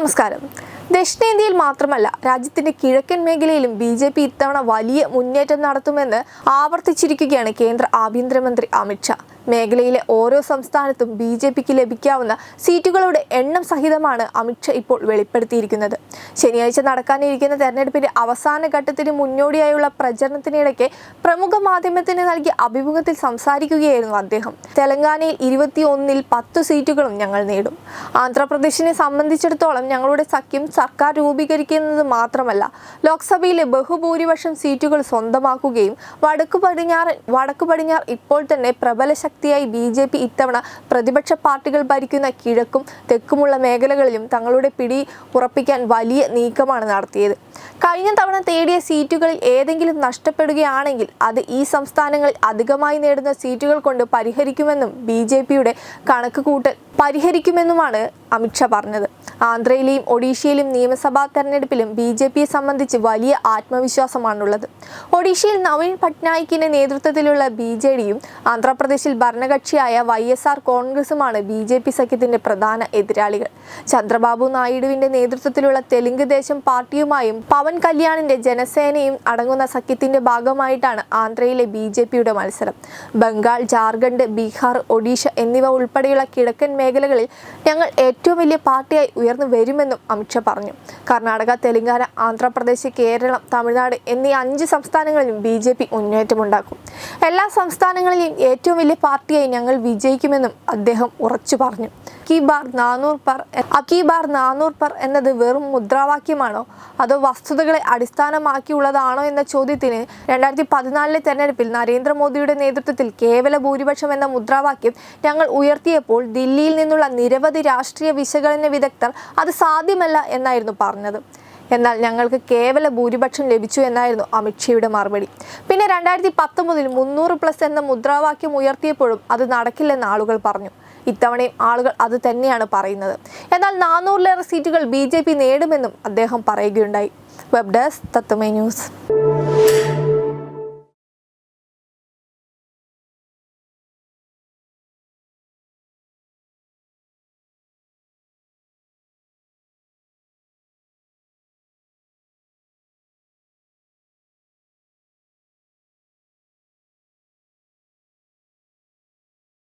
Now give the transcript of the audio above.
നമസ്കാരം. ദക്ഷിണേന്ത്യയിൽ മാത്രമല്ല രാജ്യത്തിന്റെ കിഴക്കൻ മേഖലയിലും ബി.ജെ.പി. ഇത്തവണ വലിയ മുന്നേറ്റം നടത്തുമെന്ന് ആവർത്തിച്ചിരിക്കുകയാണ് കേന്ദ്ര ആഭ്യന്തരമന്ത്രി അമിത്ഷാ. മേഖലയിലെ ഓരോ സംസ്ഥാനത്തും ബി.ജെ.പിക്ക് ലഭിക്കാവുന്ന സീറ്റുകളുടെ എണ്ണം സഹിതമാണ് അമിത്ഷാ ഇപ്പോൾ വെളിപ്പെടുത്തിയിരിക്കുന്നത്. ശനിയാഴ്ച നടക്കാനിരിക്കുന്ന തെരഞ്ഞെടുപ്പിന്റെ അവസാന ഘട്ടത്തിന് മുന്നോടിയായുള്ള പ്രചരണത്തിനിടയ്ക്ക് പ്രമുഖ മാധ്യമത്തിന് നൽകിയ അഭിമുഖത്തിൽ സംസാരിക്കുകയായിരുന്നു അദ്ദേഹം. തെലങ്കാനയിൽ 21-ൽ 10 സീറ്റുകളും ഞങ്ങൾ നേടും. ആന്ധ്രാപ്രദേശിനെ സംബന്ധിച്ചിടത്തോളം ഞങ്ങളുടെ സഖ്യം സർക്കാർ രൂപീകരിക്കുന്നത് മാത്രമല്ല, ലോക്സഭയിലെ ബഹുഭൂരിപക്ഷം സീറ്റുകൾ സ്വന്തമാക്കുകയും വടക്കു പടിഞ്ഞാറ് ഇപ്പോൾ തന്നെ പ്രബല ശക്തിയായി ബി.ജെ.പി. ഇത്തവണ പ്രതിപക്ഷ പാർട്ടികൾ ഭരിക്കുന്ന കിഴക്കും തെക്കുമുള്ള മേഖലകളിലും തങ്ങളുടെ പിടി ഉറപ്പിക്കാൻ വലിയ നീക്കമാണ് നടത്തിയത്. കഴിഞ്ഞ തവണ നേടിയ സീറ്റുകളിൽ ഏതെങ്കിലും നഷ്ടപ്പെടുകയാണെങ്കിൽ അത് ഈ സംസ്ഥാനങ്ങളിൽ അധികമായി നേടുന്ന സീറ്റുകൾ കൊണ്ട് പരിഹരിക്കുമെന്നും ബി.ജെ.പിയുടെ കണക്കുകൂട്ടൽ പരിഹരിക്കുമെന്നുമാണ് അമിത്ഷാ പറഞ്ഞത്. ആന്ധ്രയിലെയും ഒഡീഷയിലും നിയമസഭാ തെരഞ്ഞെടുപ്പിലും ബി.ജെ.പിയെ സംബന്ധിച്ച് വലിയ ആത്മവിശ്വാസമാണുള്ളത്. ഒഡീഷയിൽ നവീൻ പട്നായിക്കിന്റെ നേതൃത്വത്തിലുള്ള ബി.ജെ.ഡിയും ആന്ധ്രാപ്രദേശിൽ ഭരണകക്ഷിയായ വൈ.എസ്.ആർ കോൺഗ്രസുമാണ് ബി.ജെ.പി. സഖ്യത്തിന്റെ പ്രധാന എതിരാളികൾ. ചന്ദ്രബാബു നായിഡുവിന്റെ നേതൃത്വത്തിലുള്ള തെലുങ്ക് ദേശം പാർട്ടിയുമായും പവൻ കല്യാണിന്റെ ജനസേനയും അടങ്ങുന്ന സഖ്യത്തിന്റെ ഭാഗമായിട്ടാണ് ആന്ധ്രയിലെ ബി.ജെ.പിയുടെ മത്സരം. ബംഗാൾ, ജാർഖണ്ഡ്, ബീഹാർ, ഒഡീഷ എന്നിവ ഉൾപ്പെടെയുള്ള കിഴക്കൻ മേഖലകളിൽ ഞങ്ങൾ ഏറ്റവും വലിയ പാർട്ടിയായി ഉയർന്നു വരുമെന്നും അമിത്ഷാ പറഞ്ഞു. കർണാടക, തെലങ്കാന, ആന്ധ്രാപ്രദേശ്, കേരളം, തമിഴ്നാട് എന്നീ 5 സംസ്ഥാനങ്ങളിലും ബി.ജെ.പി. മുന്നേറ്റമുണ്ടാക്കും. എല്ലാ സംസ്ഥാനങ്ങളിലെയും ഏറ്റവും വലിയ പാർട്ടിയായി ഞങ്ങൾ വിജയിക്കുമെന്നും അദ്ദേഹം ഉറച്ചു പറഞ്ഞു. അബ്കി ബാർ 400 പർ എന്നത് വെറും മുദ്രാവാക്യമാണോ അതോ വസ്തുതകളെ അടിസ്ഥാനമാക്കിയുള്ളതാണോ എന്ന ചോദ്യത്തിന് 2014 തെരഞ്ഞെടുപ്പിൽ നരേന്ദ്രമോദിയുടെ നേതൃത്വത്തിൽ കേവല ഭൂരിപക്ഷം എന്ന മുദ്രാവാക്യം ഞങ്ങൾ ഉയർത്തിയപ്പോൾ ദില്ലിയിൽ നിന്നുള്ള നിരവധി രാഷ്ട്രീയ വിശകലന വിദഗ്ധർ അത് സാധ്യമല്ല എന്നായിരുന്നു പറഞ്ഞത്. എന്നാൽ ഞങ്ങൾക്ക് കേവല ഭൂരിപക്ഷം ലഭിച്ചു എന്നായിരുന്നു അമിത്ഷായുടെ മറുപടി. പിന്നെ 2019-ൽ 300+ എന്ന മുദ്രാവാക്യം ഉയർത്തിയപ്പോഴും അത് നടക്കില്ലെന്ന് ആളുകൾ പറഞ്ഞു. ഇത്തവണയും ആളുകൾ അത് തന്നെയാണ് പറയുന്നത്. എന്നാൽ 400-ലേറെ സീറ്റുകൾ ബി.ജെ.പി. നേടുമെന്നും അദ്ദേഹം പറയുകയുണ്ടായി. വെബ് ഡെസ്ക് തത്വമൈ ന്യൂസ്.